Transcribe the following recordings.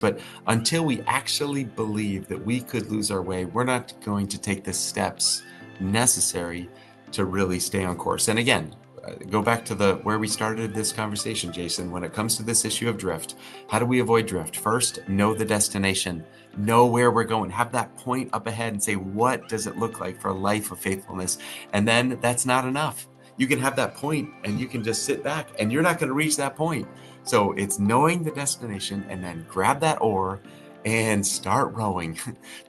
But until we actually believe that we could lose our way, we're not going to take the steps necessary to really stay on course. And again, go back to where we started this conversation, Jason. When it comes to this issue of drift, how do we avoid drift? First, know the destination, know where we're going, have that point up ahead and say, what does it look like for a life of faithfulness? And then that's not enough. You can have that point and you can just sit back and you're not going to reach that point. So it's knowing the destination and then grab that oar and start rowing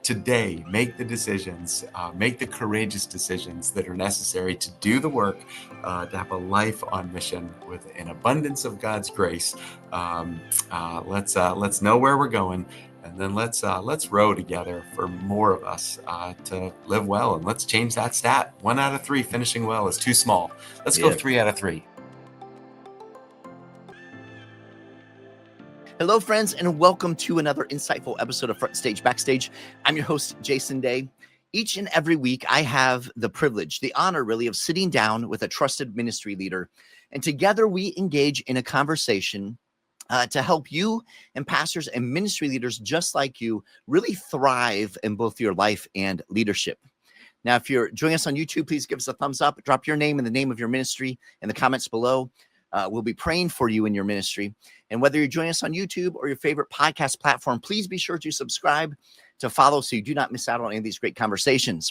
today. Make the decisions, make the courageous decisions that are necessary to do the work, to have a life on mission with an abundance of God's grace. Let's know where we're going, and then let's row together for more of us to live well. And let's change that stat. 1 out of 3 finishing well is too small. Let's go 3 out of 3. Hello, friends, and welcome to another insightful episode of FrontStage BackStage. I'm your host, Jason Daye. Each and every week, I have the privilege, the honor, really, of sitting down with a trusted ministry leader. And together, we engage in a conversation to help you and pastors and ministry leaders just like you really thrive in both your life and leadership. Now, if you're joining us on YouTube, please give us a thumbs up. Drop your name and the name of your ministry in the comments below. We'll be praying for you in your ministry. And whether you're joining us on YouTube or your favorite podcast platform, please be sure to subscribe, to follow, so you do not miss out on any of these great conversations.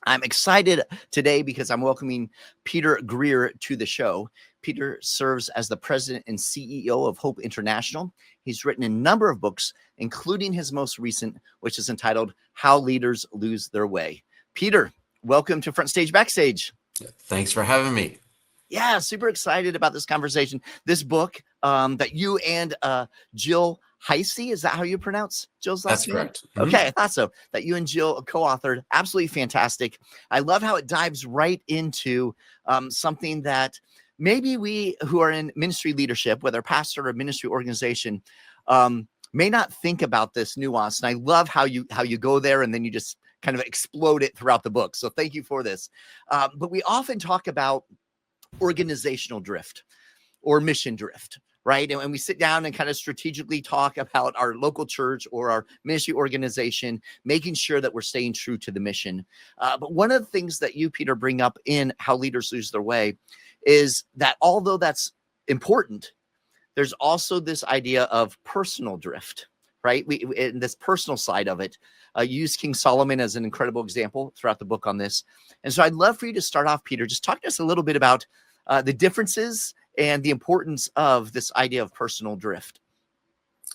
I'm excited today because I'm welcoming Peter Greer to the show. Peter serves as the president and CEO of Hope International. He's written a number of books, including his most recent, which is entitled How Leaders Lose Their Way. Peter, welcome to FrontStage BackStage. Thanks for having me. Yeah, super excited about this conversation. This book that you and Jill Heisey, is that how you pronounce Jill's last name? That's correct. Okay, I thought so. That you and Jill co-authored. Absolutely fantastic. I love how it dives right into something that maybe we who are in ministry leadership, whether pastor or ministry organization, may not think about this nuance. And I love how you go there and then you just kind of explode it throughout the book. So thank you for this. But we often talk about organizational drift or mission drift, right? And we sit down and kind of strategically talk about our local church or our ministry organization, making sure that we're staying true to the mission. But one of the things that you, Peter, bring up in How Leaders Lose Their Way is that although that's important, there's also this idea of personal drift, right? We in this personal side of it, use King Solomon as an incredible example throughout the book on this. And so I'd love for you to start off, Peter, just talk to us a little bit about the differences and the importance of this idea of personal drift.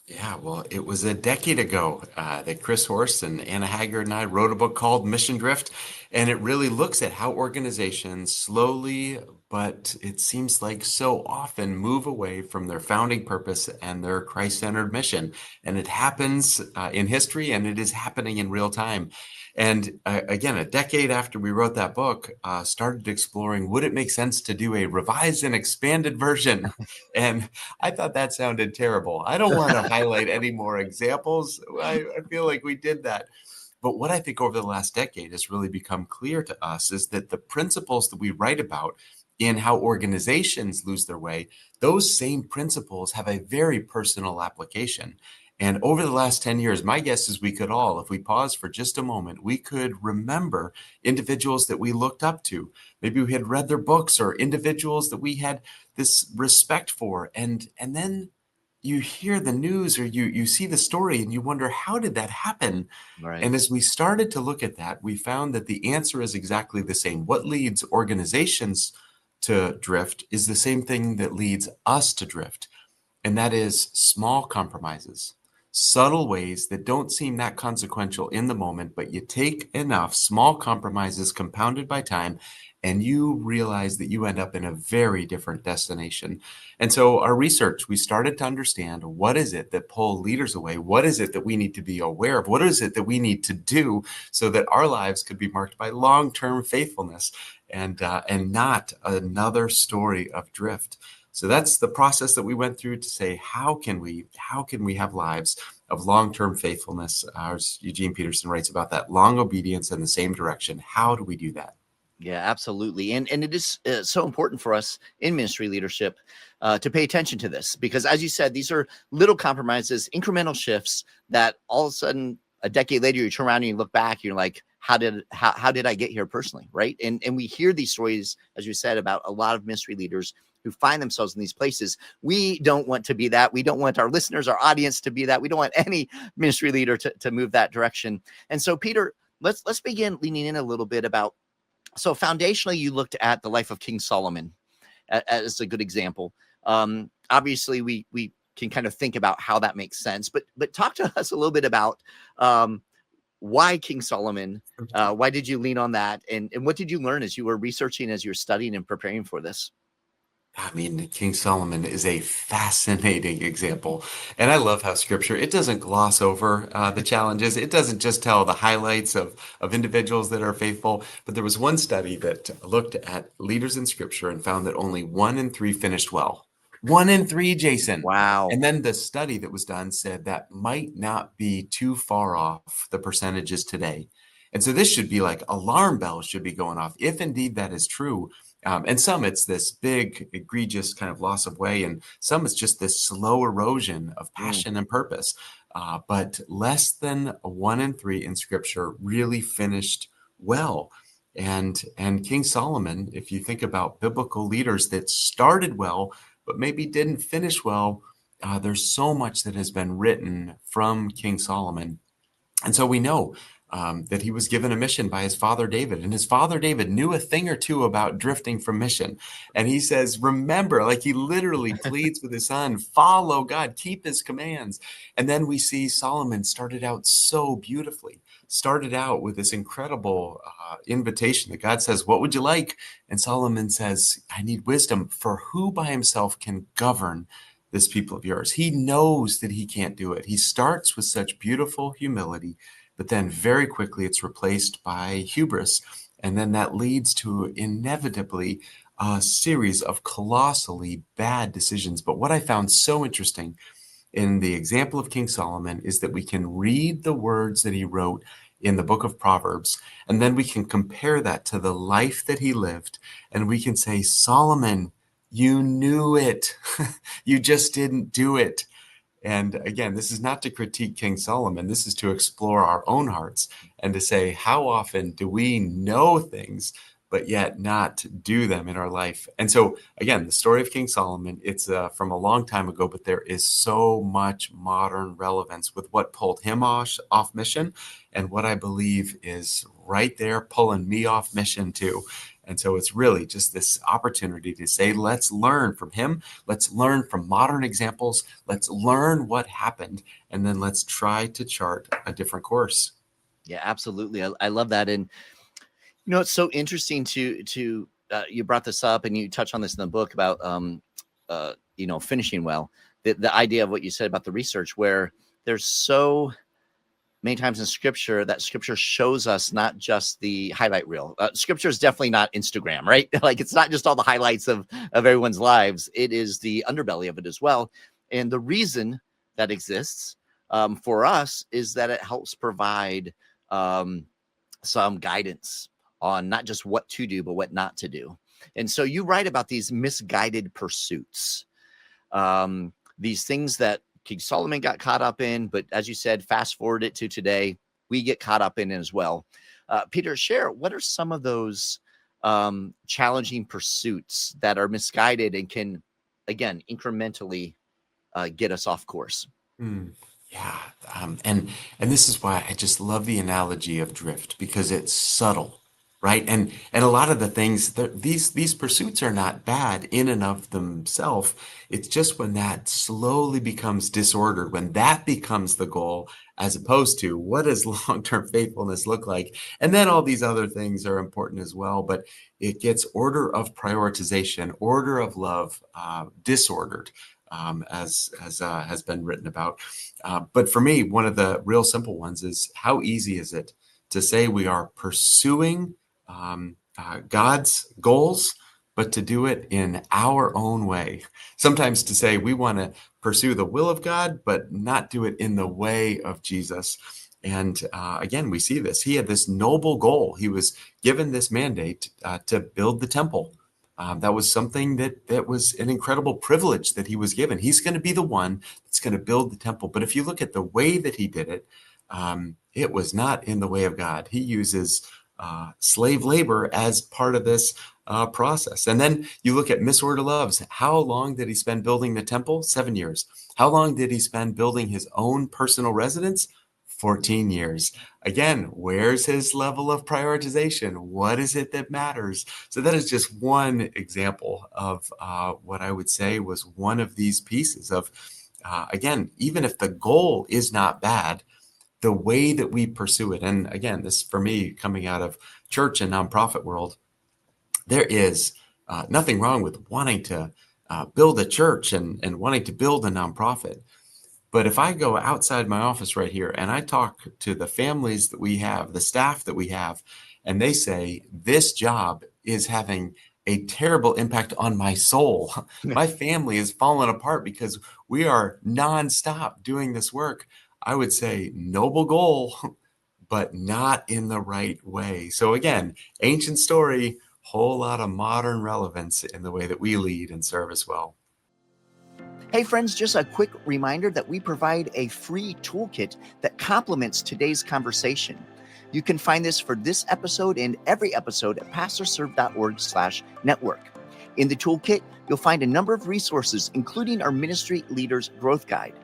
Yeah, well, it was a decade ago that Chris Horst and Anna Haggard and I wrote a book called Mission Drift, and it really looks at how organizations slowly, but it seems like so often, move away from their founding purpose and their Christ-centered mission. And it happens in history, and it is happening in real time. And again, a decade after we wrote that book, started exploring, would it make sense to do a revised and expanded version? And I thought that sounded terrible. I don't want to highlight any more examples. I feel like we did that. But what I think over the last decade has really become clear to us is that the principles that we write about in how organizations lose their way, those same principles have a very personal application. And over the last 10 years, my guess is we could all, if we pause for just a moment, we could remember individuals that we looked up to. Maybe we had read their books, or individuals that we had this respect for. And then you hear the news, or you see the story and you wonder, how did that happen? Right. And as we started to look at that, we found that the answer is exactly the same. What leads organizations to drift is the same thing that leads us to drift. And that is small compromises. Subtle ways that don't seem that consequential in the moment, but you take enough small compromises compounded by time, and you realize that you end up in a very different destination. And so our research, we started to understand, what is it that pull leaders away? What is it that we need to be aware of? What is it that we need to do so that our lives could be marked by long-term faithfulness and not another story of drift? So that's the process that we went through to say, how can we have lives of long-term faithfulness? As Eugene Peterson writes about that, long obedience in the same direction. How do we do that? Yeah, absolutely. And it is so important for us in ministry leadership to pay attention to this because, as you said, these are little compromises, incremental shifts that all of a sudden, a decade later, you turn around and you look back, you're like, how did I get here personally? Right. And we hear these stories, as you said, about a lot of ministry leaders who find themselves in these places. We don't want to be that. We don't want our listeners, our audience to be that. We don't want any ministry leader to move that direction. And so, Peter, let's begin leaning in a little bit about, so foundationally, you looked at the life of King Solomon as a good example. Obviously, we can kind of think about how that makes sense, but talk to us a little bit about why King Solomon. Why did you lean on that, and what did you learn as you were researching, as you were studying and preparing for this? I mean, King Solomon is a fascinating example. And I love how scripture, it doesn't gloss over the challenges. It doesn't just tell the highlights of individuals that are faithful. But there was one study that looked at leaders in scripture and found that only 1 in 3 finished well. 1 in 3, Jason. Wow. And then the study that was done said that might not be too far off the percentages today. And so this should be like alarm bells should be going off if indeed that is true. And some it's this big, egregious kind of loss of way, and some it's just this slow erosion of passion and purpose. But less than 1 in 3 in Scripture really finished well. And King Solomon, if you think about biblical leaders that started well but maybe didn't finish well, there's so much that has been written from King Solomon. And so we know that he was given a mission by his father David, and his father David knew a thing or two about drifting from mission. And he says, remember, like he literally pleads with his son, follow God, keep his commands. And then we see Solomon started out so beautifully, started out with this incredible invitation that God says, what would you like? And Solomon says, I need wisdom, for who by himself can govern this people of yours? He knows that he can't do it. He starts with such beautiful humility, but then very quickly it's replaced by hubris. And then that leads to inevitably a series of colossally bad decisions. But what I found so interesting in the example of King Solomon is that we can read the words that he wrote in the book of Proverbs, and then we can compare that to the life that he lived, and we can say, Solomon, you knew it. You just didn't do it. And again, this is not to critique King Solomon. This is to explore our own hearts and to say, how often do we know things, but yet not do them in our life? And so, again, the story of King Solomon, it's from a long time ago, but there is so much modern relevance with what pulled him off mission and what I believe is right there pulling me off mission too. And so it's really just this opportunity to say, let's learn from him. Let's learn from modern examples. Let's learn what happened. And then let's try to chart a different course. Yeah, absolutely. I love that. And, you know, it's so interesting to you brought this up and you touch on this in the book about, you know, finishing well, the idea of what you said about the research, where there's so many times in scripture that scripture shows us not just the highlight reel. Scripture is definitely not Instagram, right? Like it's not just all the highlights of everyone's lives. It is the underbelly of it as well. And the reason that exists for us is that it helps provide some guidance on not just what to do, but what not to do. And so you write about these misguided pursuits, these things that King Solomon got caught up in, but as you said, fast forward it to today, we get caught up in it as well. Peter, share, what are some of those challenging pursuits that are misguided and can, again, incrementally get us off course? Yeah, and this is why I just love the analogy of drift because it's subtle, right? And a lot of the things these pursuits are not bad in and of themselves. It's just when that slowly becomes disordered, when that becomes the goal, as opposed to what does long-term faithfulness look like? And then all these other things are important as well, but it gets order of prioritization, order of love, disordered. As has been written about. But for me, one of the real simple ones is how easy is it to say we are pursuing God's goals, but to do it in our own way. Sometimes to say we want to pursue the will of God, but not do it in the way of Jesus. And again, we see this. He had this noble goal. He was given this mandate to build the temple. That was something that was an incredible privilege that he was given. He's going to be the one that's going to build the temple. But if you look at the way that he did it, it was not in the way of God. He uses slave labor as part of this process. And then you look at Miss Order Loves. How long did he spend building the temple? 7 years. How long did he spend building his own personal residence? 14 years. Again, where's his level of prioritization? What is it that matters? So that is just one example of what I would say was one of these pieces of, again, even if the goal is not bad, the way that we pursue it. And again, this for me, coming out of church and nonprofit world, there is nothing wrong with wanting to build a church and wanting to build a nonprofit. But if I go outside my office right here and I talk to the families that we have, the staff that we have, and they say, this job is having a terrible impact on my soul. My family is falling apart because we are nonstop doing this work. I would say noble goal, but not in the right way. So again, ancient story, whole lot of modern relevance in the way that we lead and serve as well. Hey friends, just a quick reminder that we provide a free toolkit that complements today's conversation. You can find this for this episode and every episode at pastorserve.org/network. In the toolkit, you'll find a number of resources, including our Ministry Leaders Growth Guide.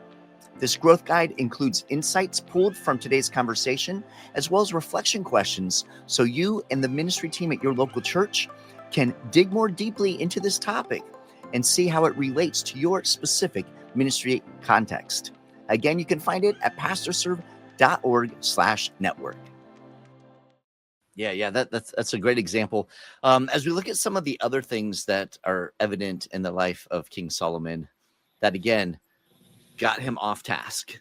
This growth guide includes insights pulled from today's conversation, as well as reflection questions, so you and the ministry team at your local church can dig more deeply into this topic and see how it relates to your specific ministry context. Again, you can find it at pastorserve.org/network. Yeah, that's a great example. As we look at some of the other things that are evident in the life of King Solomon, that again got him off task.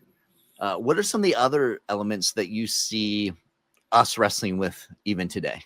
What are some of the other elements that you see us wrestling with even today?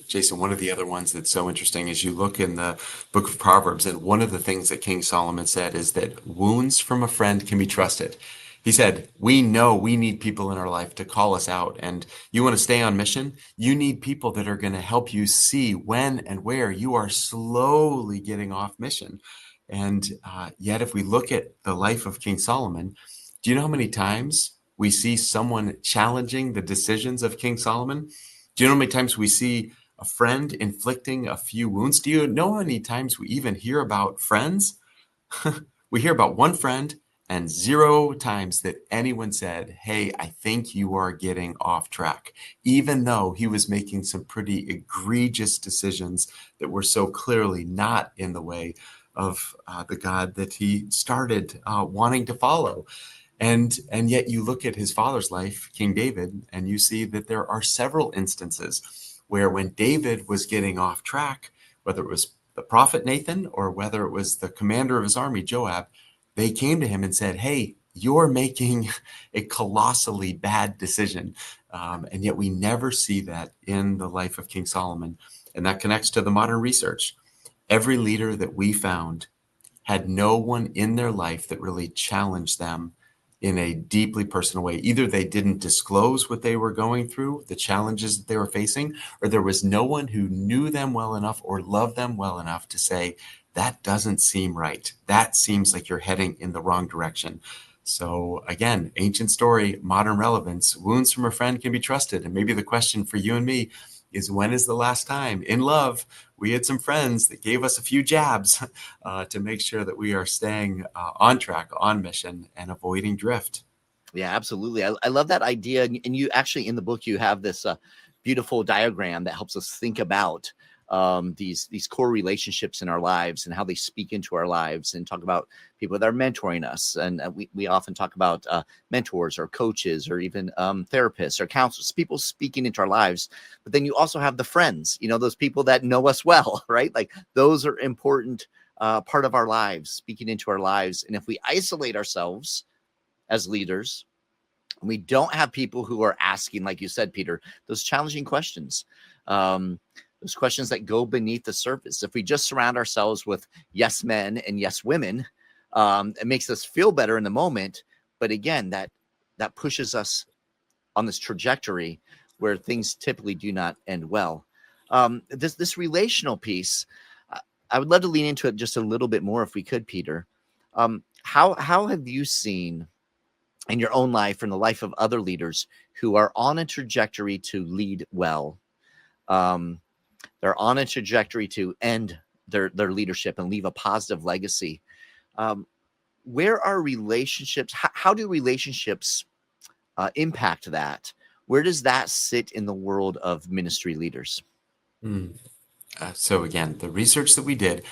Jason, one of the other ones that's so interesting is you look in the book of Proverbs, and one of the things that King Solomon said is that wounds from a friend can be trusted. He said, we know we need people in our life to call us out, and you want to stay on mission, you need people that are going to help you see when and where you are slowly getting off mission. And yet, if we look at the life of King Solomon, do you know how many times we see someone challenging the decisions of King Solomon? Do you know how many times we see a friend inflicting a few wounds? Do you know how many times we even hear about friends? We hear about one friend and 0 times that anyone said, hey, I think you are getting off track, even though he was making some pretty egregious decisions that were so clearly not in the way of the God that he started wanting to follow. And yet you look at his father's life, King David, and you see that there are several instances where when David was getting off track, whether it was the prophet Nathan or whether it was the commander of his army, Joab, they came to him and said, hey, you're making a colossally bad decision. And yet we never see that in the life of King Solomon. And that connects to the modern research. Every leader that we found had no one in their life that really challenged them in a deeply personal way. Either they didn't disclose what they were going through, the challenges that they were facing, or there was no one who knew them well enough or loved them well enough to say, that doesn't seem right. That seems like you're heading in the wrong direction. So again, ancient story, modern relevance, wounds from a friend can be trusted. And maybe the question for you and me is, when is the last time in love we had some friends that gave us a few jabs to make sure that we are staying on track, on mission, and avoiding drift? Yeah, absolutely. I love that idea. And you actually, in the book, you have this beautiful diagram that helps us think about these core relationships in our lives and how they speak into our lives, and talk about people that are mentoring us. And we often talk about mentors or coaches or even therapists or counselors, people speaking into our lives. But then you also have the friends, those people that know us well, right? Like those are important part of our lives, speaking into our lives. And if we isolate ourselves as leaders, we don't have people who are asking, like you said, Peter, those challenging questions. those questions that go beneath the surface. If we just surround ourselves with yes men and yes women, it makes us feel better in the moment. But again, that pushes us on this trajectory where things typically do not end well. This relational piece, I would love to lean into it just a little bit more if we could, Peter. How have you seen in your own life and the life of other leaders who are on a trajectory to lead well? They're on a trajectory to end their leadership and leave a positive legacy. Where are relationships? How do relationships impact that? Where does that sit in the world of ministry leaders? Mm. So again, the research that we did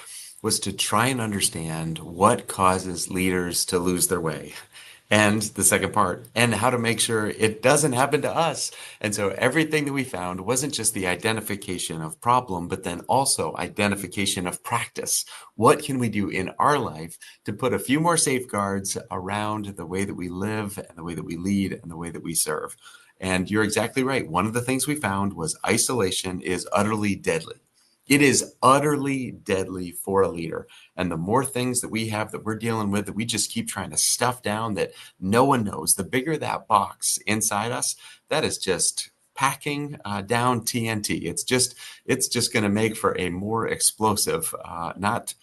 was to try and understand what causes leaders to lose their way. And the second part, and how to make sure it doesn't happen to us. And so everything that we found wasn't just the identification of problem, but then also identification of practice. What can we do in our life to put a few more safeguards around the way that we live and the way that we lead and the way that we serve? And you're exactly right. One of the things we found was isolation is utterly deadly. It is utterly deadly for a leader. And the more things that we have that we're dealing with that we just keep trying to stuff down that no one knows, the bigger that box inside us, that is just packing down TNT. It's just going to make for a more explosive, not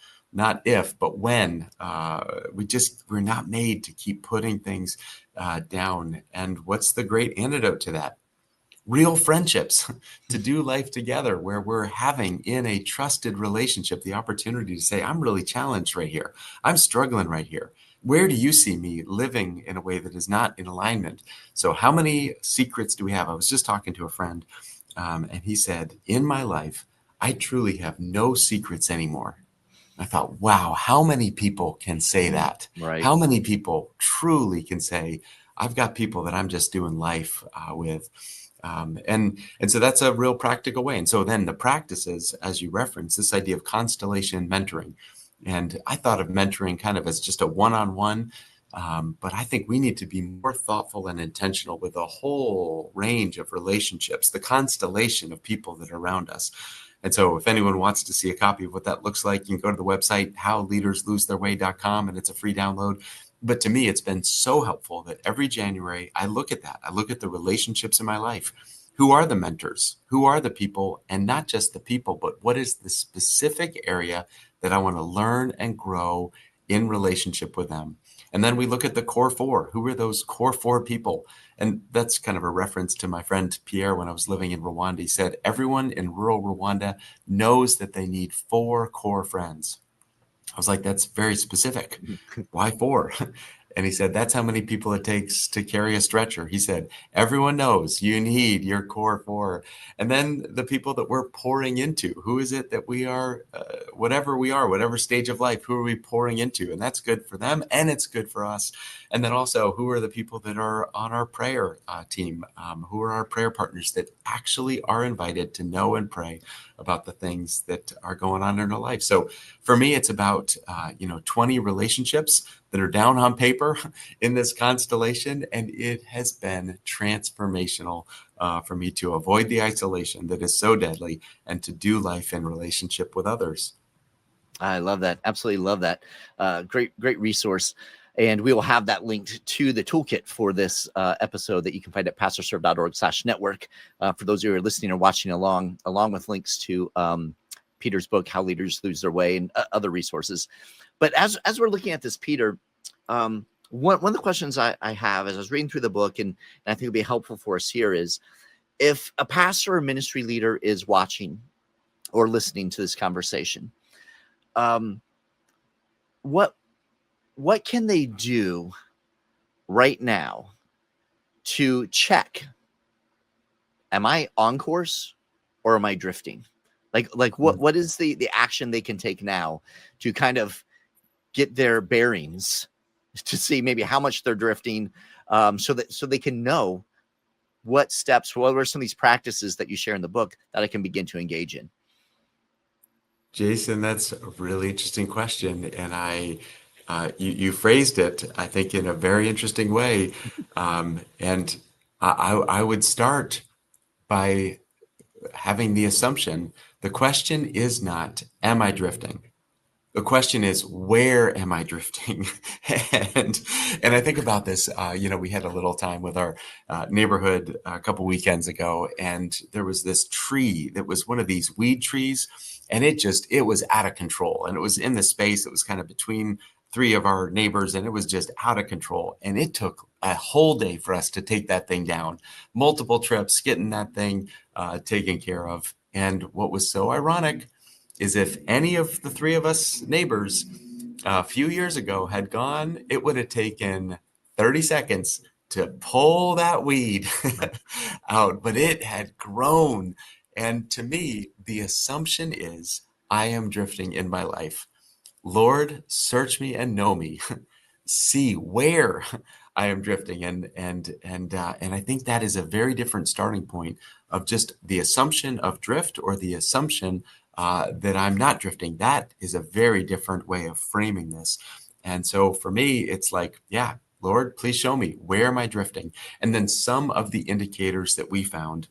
if, but when we're not made to keep putting things down. And what's the great antidote to that? Real friendships, to do life together where we're having in a trusted relationship the opportunity to say, I'm really challenged right here. I'm struggling right here. Where do you see me living in a way that is not in alignment? So how many secrets do we have? I was just talking to a friend and he said, in my life, I truly have no secrets anymore. I thought, wow, how many people can say that? Right. How many people truly can say, I've got people that I'm just doing life with. And so that's a real practical way. And so then the practices, as you referenced, this idea of constellation mentoring. And I thought of mentoring kind of as just a one-on-one, but I think we need to be more thoughtful and intentional with a whole range of relationships, the constellation of people that are around us. And so if anyone wants to see a copy of what that looks like, you can go to the website, howleaderslosetheirway.com, and it's a free download. But to me, it's been so helpful that every January I look at that. I look at the relationships in my life. Who are the mentors? Who are the people? And not just the people, but what is the specific area that I want to learn and grow in relationship with them? And then we look at the core four. Who are those core four people? And that's kind of a reference to my friend Pierre when I was living in Rwanda. He said, everyone in rural Rwanda knows that they need 4 core friends. I was like, that's very specific. Why 4? And he said, that's how many people it takes to carry a stretcher. He said, everyone knows you need your core 4. And then the people that we're pouring into, who is it that we are, whatever stage of life, who are we pouring into? And that's good for them and it's good for us. And then also, who are the people that are on our prayer team? Who are our prayer partners that actually are invited to know and pray about the things that are going on in our life? So for me, it's about 20 relationships that are down on paper in this constellation, and it has been transformational for me to avoid the isolation that is so deadly and to do life in relationship with others. I love that. Absolutely love that. Great resource. And we will have that linked to the toolkit for this episode that you can find at pastorserve.org/network. For those of you who are listening or watching along with links to Peter's book, How Leaders Lose Their Way, and other resources. But as we're looking at this, Peter, one of the questions I have as I was reading through the book, and I think it'll be helpful for us here, is if a pastor or ministry leader is watching or listening to this conversation, what can they do right now to check, am I on course or am I drifting? Like what is the action they can take now to kind of get their bearings to see maybe how much they're drifting, so they can know what steps, what are some of these practices that you share in the book that I can begin to engage in? Jason, that's a really interesting question. And you phrased it, I think, in a very interesting way. And I would start by having the assumption, the question is not, am I drifting? The question is, where am I drifting? and and I think about this. We had a little time with our neighborhood a couple weekends ago, and there was this tree that was one of these weed trees, and it was out of control, and it was in the space. It was kind of between three of our neighbors, and it was just out of control. And it took a whole day for us to take that thing down, multiple trips getting that thing taken care of. And what was so ironic is if any of the three of us neighbors a few years ago had gone, it would have taken 30 seconds to pull that weed out, but it had grown. And to me, the assumption is I am drifting in my life. Lord, search me and know me. See where I am drifting, and I think that is a very different starting point of just the assumption of drift or the assumption that I'm not drifting. That is a very different way of framing this. And so for me, it's like, yeah, Lord, please show me, where am I drifting? And then some of the indicators that we found.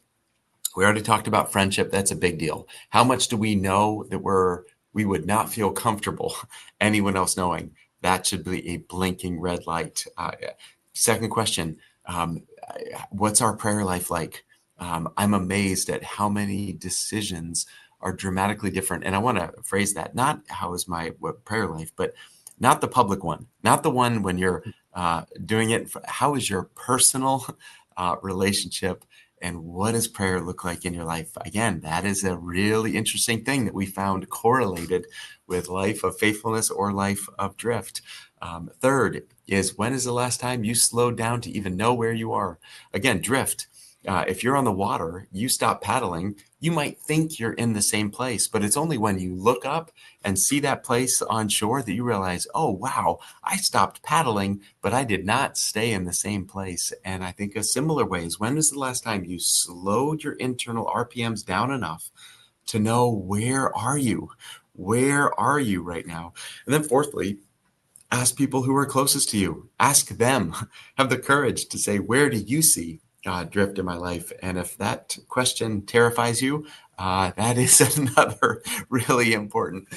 We already talked about friendship. That's a big deal. How much do we know that we would not feel comfortable anyone else knowing? That should be a blinking red light. Second question, what's our prayer life like? I'm amazed at how many decisions are dramatically different. And I want to phrase that, not how is my prayer life, but not the public one, not the one when you're doing it. How is your personal relationship? And what does prayer look like in your life? Again, that is a really interesting thing that we found correlated with life of faithfulness or life of drift. Third is, when is the last time you slowed down to even know where you are? Again, drift. If you're on the water, you stop paddling, you might think you're in the same place, but it's only when you look up and see that place on shore that you realize, oh, wow, I stopped paddling, but I did not stay in the same place. And I think a similar way is, when was the last time you slowed your internal RPMs down enough to know, where are you? Where are you right now? And then fourthly, ask people who are closest to you. Ask them. Have the courage to say, where do you see drift in my life? And if that question terrifies you, that is another really important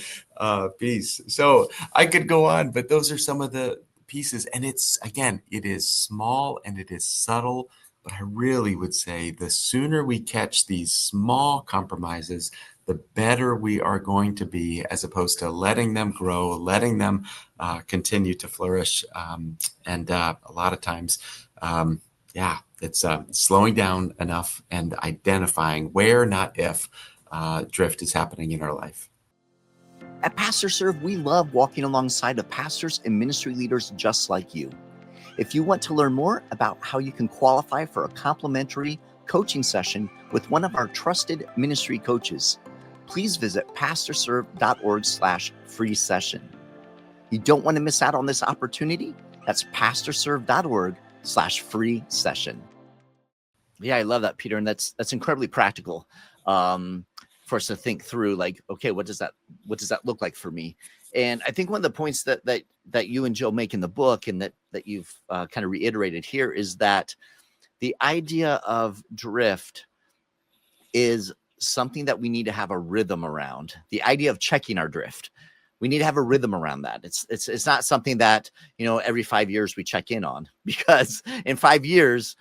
piece. So I could go on, but those are some of the pieces. And it's, again, it is small and it is subtle. But I really would say the sooner we catch these small compromises, the better we are going to be, as opposed to letting them grow, letting them continue to flourish. And a lot of times, it's slowing down enough and identifying where, not if, drift is happening in our life. At Pastor Serve, we love walking alongside of pastors and ministry leaders just like you. If you want to learn more about how you can qualify for a complimentary coaching session with one of our trusted ministry coaches, please visit pastorserve.org/free session. You don't want to miss out on this opportunity? That's pastorserve.org/free session. Yeah, I love that, Peter. And that's incredibly practical for us to think through, like, okay, what does that look like for me? And I think one of the points that you and Joe make in the book, and that you've kind of reiterated here, is that the idea of drift is something that we need to have a rhythm around. The idea of checking our drift, we need to have a rhythm around that. It's not something that, every 5 years we check in on, because in 5 years,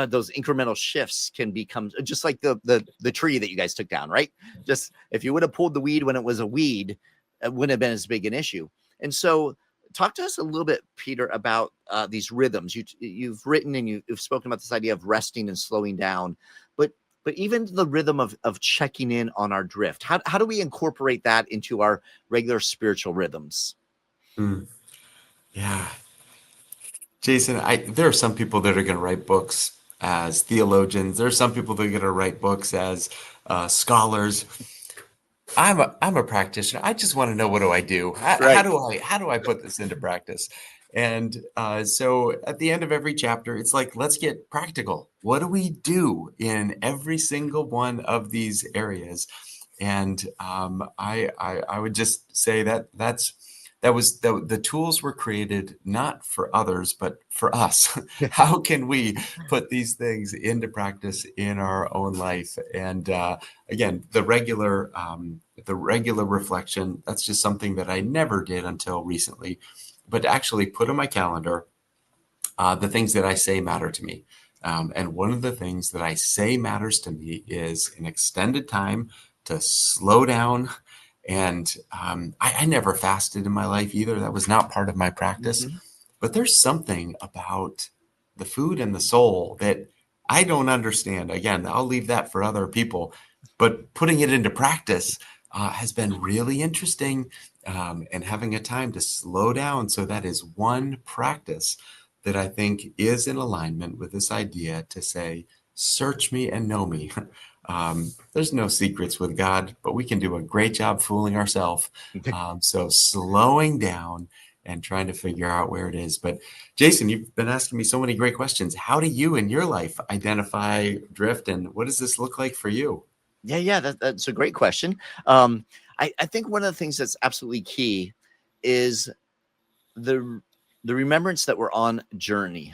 those incremental shifts can become just like the tree that you guys took down, right? Just, if you would have pulled the weed when it was a weed, it wouldn't have been as big an issue. And so talk to us a little bit, Peter, about these rhythms. You've written and you've spoken about this idea of resting and slowing down, but even the rhythm of checking in on our drift. How do we incorporate that into our regular spiritual rhythms? Yeah. Jason, there are some people that are going to write books as theologians. There are some people that are going to write books as scholars. I'm a practitioner. I just want to know, what do I do? How do I put this into practice? And so at the end of every chapter, it's like, let's get practical. What do we do in every single one of these areas? And I would just say that that's the tools were created not for others, but for us. How can we put these things into practice in our own life? And again, the regular reflection, that's just something that I never did until recently, but to actually put on my calendar the things that I say matter to me. And one of the things that I say matters to me is an extended time to slow down. And I never fasted in my life either. That was not part of my practice. Mhm. But there's something about the food and the soul that I don't understand. Again, I'll leave that for other people. But putting it into practice has been really interesting, and having a time to slow down. So that is one practice that I think is in alignment with this idea to say, search me and know me. There's no secrets with God, but we can do a great job fooling ourselves. So slowing down and trying to figure out where it is. But Jason, you've been asking me so many great questions. How do you in your life identify drift, and what does this look like for you? Yeah, that's a great question. I think one of the things that's absolutely key is the the remembrance that we're on a journey.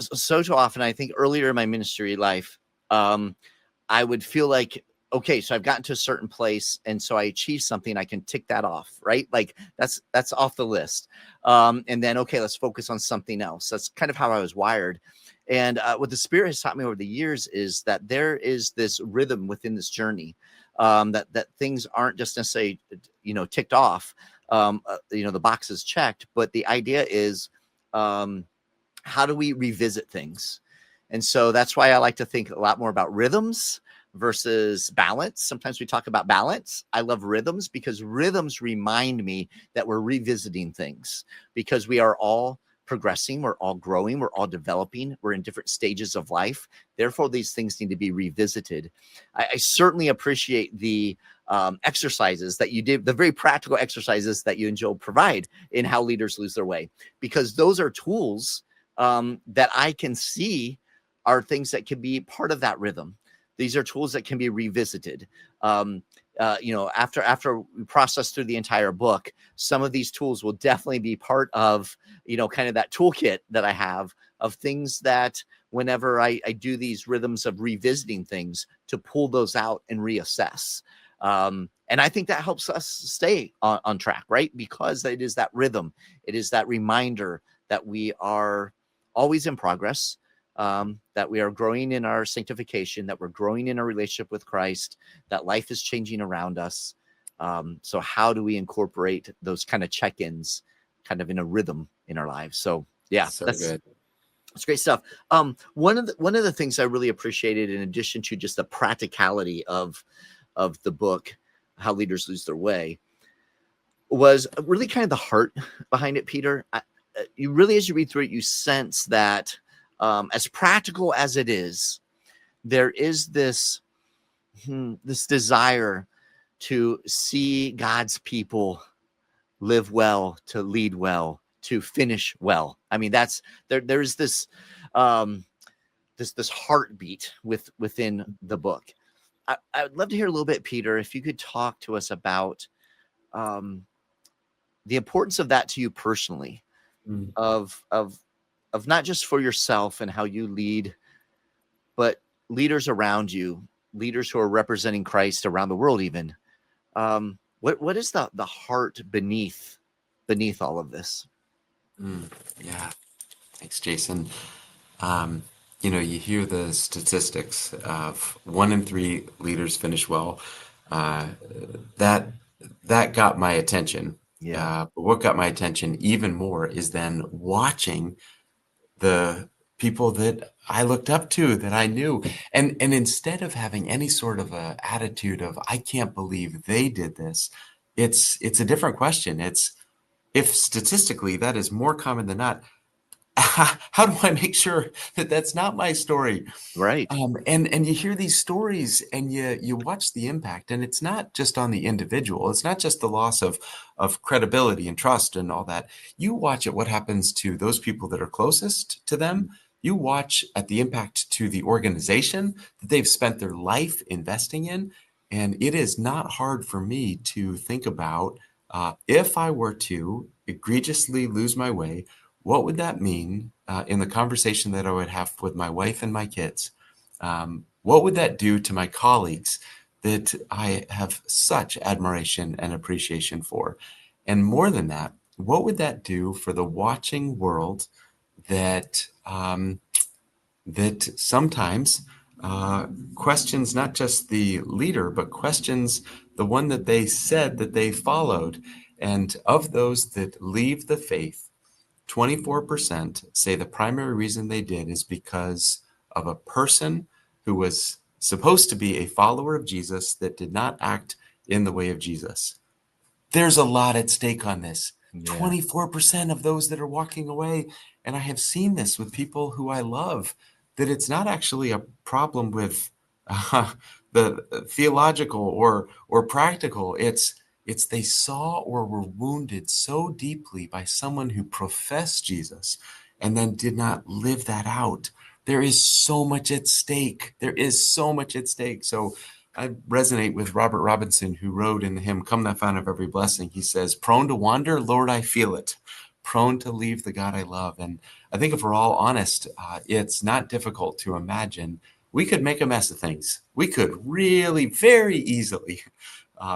So often, I think earlier in my ministry life, I would feel like, okay, so I've gotten to a certain place, and so I achieved something. I can tick that off, right? Like that's off the list. And then, okay, let's focus on something else. That's kind of how I was wired. And what the Spirit has taught me over the years is that there is this rhythm within this journey, that things aren't just necessarily, ticked off. The box is checked, but the idea is, how do we revisit things? And so that's why I like to think a lot more about rhythms versus balance. Sometimes we talk about balance. I love rhythms because rhythms remind me that we're revisiting things, because we are all progressing, we're all growing, we're all developing, we're in different stages of life. Therefore, these things need to be revisited. I certainly appreciate the exercises that you did, the very practical exercises that you and Joe provide in how leaders lose their way, because those are tools that I can see are things that can be part of that rhythm. These are tools that can be revisited. After we process through the entire book, some of these tools will definitely be part of, kind of that toolkit that I have of things that whenever I do these rhythms of revisiting things, to pull those out and reassess. And I think that helps us stay on track, right? Because it is that rhythm. It is that reminder that we are always in progress, that we are growing in our sanctification, that we're growing in our relationship with Christ, that life is changing around us. So how do we incorporate those kind of check-ins kind of in a rhythm in our lives? So yeah, So that's good. great stuff. One of the things I really appreciated, in addition to just the practicality of the book, How Leaders Lose Their Way, was really kind of the heart behind it, Peter. You really, as you read through it, you sense that, as practical as it is, there is this desire to see God's people live well, to lead well, to finish well. I mean, that's there's this this heartbeat within the book. I would love to hear a little bit, Peter, if you could talk to us about the importance of that to you personally, Mm. of not just for yourself and how you lead, but leaders around you, leaders who are representing Christ around the world, even. What is the heart beneath all of this? Yeah. Thanks, Jason. Um, you hear the statistics of 1 in 3 leaders finish well. Uh, that that got my attention. Yeah. But what got my attention even more is then watching the people that I looked up to, that I knew, and instead of having any sort of a attitude of I can't believe they did this, it's a different question. It's, if statistically that is more common than not, how do I make sure that that's not my story? Right. And you hear these stories and you watch the impact, and it's not just on the individual. It's not just the loss of credibility and trust and all that. You watch at what happens to those people that are closest to them. You watch at the impact to the organization that they've spent their life investing in. And it is not hard for me to think about If I were to egregiously lose my way, what would that mean in the conversation that I would have with my wife and my kids? What would that do to my colleagues that I have such admiration and appreciation for? And more than that, what would that do for the watching world that that sometimes questions not just the leader, but questions the one that they said that they followed? And of those that leave the faith, 24% say the primary reason they did is because of a person who was supposed to be a follower of Jesus that did not act in the way of Jesus. There's a lot at stake on this. Yeah. 24% of those that are walking away. And I have seen this with people who I love, that it's not actually a problem with the theological or practical. It's they saw or were wounded so deeply by someone who professed Jesus and then did not live that out. There is so much at stake. There is so much at stake. So I resonate with Robert Robinson, who wrote in the hymn, Come Thou Fount of Every Blessing. He says, prone to wander, Lord, I feel it. Prone to leave the God I love. And I think if we're all honest, it's not difficult to imagine we could make a mess of things. We could really very easily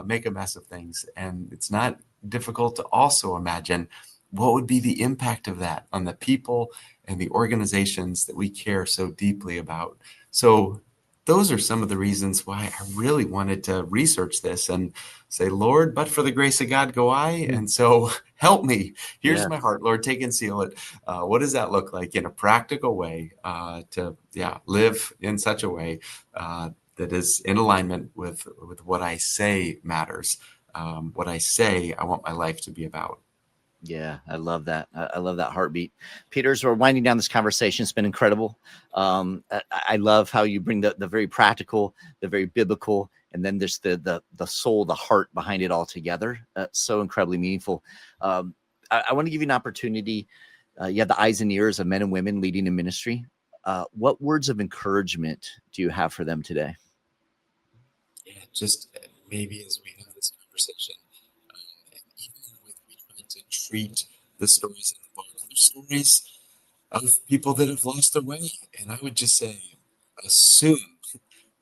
make a mess of things. And it's not difficult to also imagine what would be the impact of that on the people and the organizations that we care so deeply about. So those are some of the reasons why I really wanted to research this and say, Lord, but for the grace of God go I. And so help me. Here's my heart, Lord, take and seal it. What does that look like in a practical way to live in such a way that is in alignment with what I say matters, what I say I want my life to be about. Yeah, I love that. I love that heartbeat. Peter, as we're winding down this conversation, it's been incredible. I love how you bring the very practical, the very biblical, and then there's the soul, the heart behind it all together. So incredibly meaningful. I want to give you an opportunity. You have the eyes and ears of men and women leading in ministry. What words of encouragement do you have for them today? Yeah, just maybe as we have this conversation, and even with we trying to treat the stories in the book, there's stories of people that have lost their way, and I would just say, assume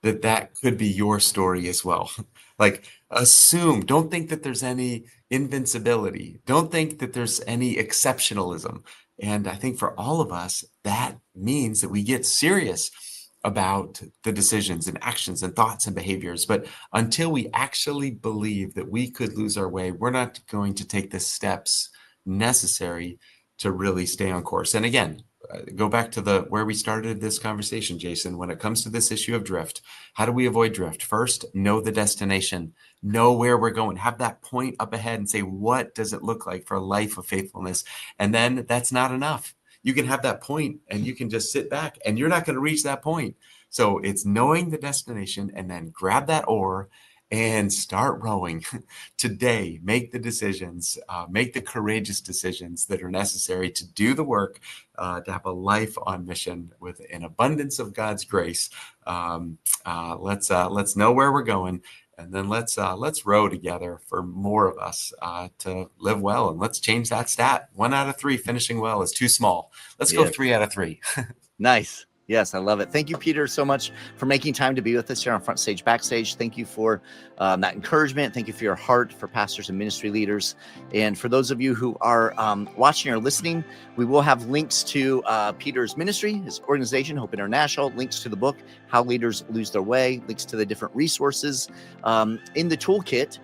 that could be your story as well. Like, assume, don't think that there's any invincibility. Don't think that there's any exceptionalism. And I think for all of us, that means that we get serious about the decisions and actions and thoughts and behaviors. But until we actually believe that we could lose our way, we're not going to take the steps necessary to really stay on course. And again, go back to where we started this conversation, Jason. When it comes to this issue of drift, how do we avoid drift? First, know the destination, know where we're going, have that point up ahead and say, what does it look like for a life of faithfulness? And then that's not enough. You can have that point and you can just sit back and you're not going to reach that point. So it's knowing the destination and then grab that oar and start rowing today. Make the decisions, make the courageous decisions that are necessary to do the work, to have a life on mission with an abundance of God's grace. Let's know where we're going, and then let's row together for more of us to live well. And let's change that stat. 1 out of 3 finishing well is too small. Let's go 3 out of 3. Nice. Yes, I love it. Thank you, Peter, so much for making time to be with us here on FrontStage BackStage. Thank you for that encouragement. Thank you for your heart for pastors and ministry leaders. And for those of you who are watching or listening, we will have links to Peter's ministry, his organization, Hope International, links to the book, How Leaders Lose Their Way, links to the different resources in the toolkit,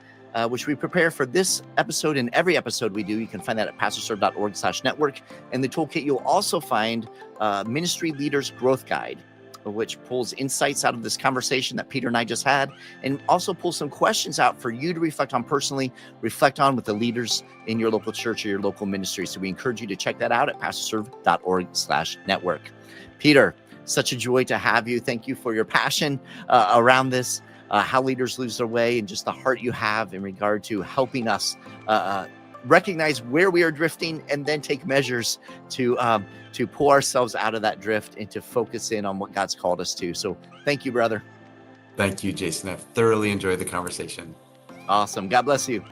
which we prepare for this episode and every episode we do. You can find that at pastorserve.org/network. In the toolkit, you'll also find Ministry Leaders Growth Guide, which pulls insights out of this conversation that Peter and I just had, and also pulls some questions out for you to reflect on personally, reflect on with the leaders in your local church or your local ministry. So we encourage you to check that out at pastorserve.org/network. Peter, such a joy to have you. Thank you for your passion around this. How leaders lose their way, and just the heart you have in regard to helping us recognize where we are drifting and then take measures to pull ourselves out of that drift and to focus in on what God's called us to. So thank you, brother. Thank you, Jason. I've thoroughly enjoyed the conversation. Awesome. God bless you.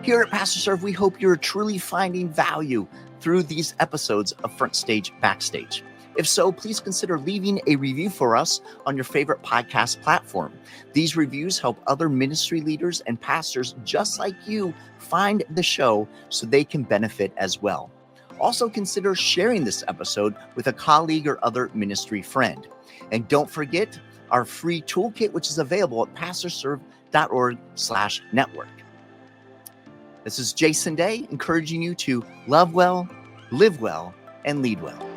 Here at Pastor Serve, we hope you're truly finding value through these episodes of FrontStage BackStage. If so, please consider leaving a review for us on your favorite podcast platform. These reviews help other ministry leaders and pastors just like you find the show so they can benefit as well. Also consider sharing this episode with a colleague or other ministry friend. And don't forget our free toolkit, which is available at pastorserve.org/network. This is Jason Daye, encouraging you to love well, live well, and lead well.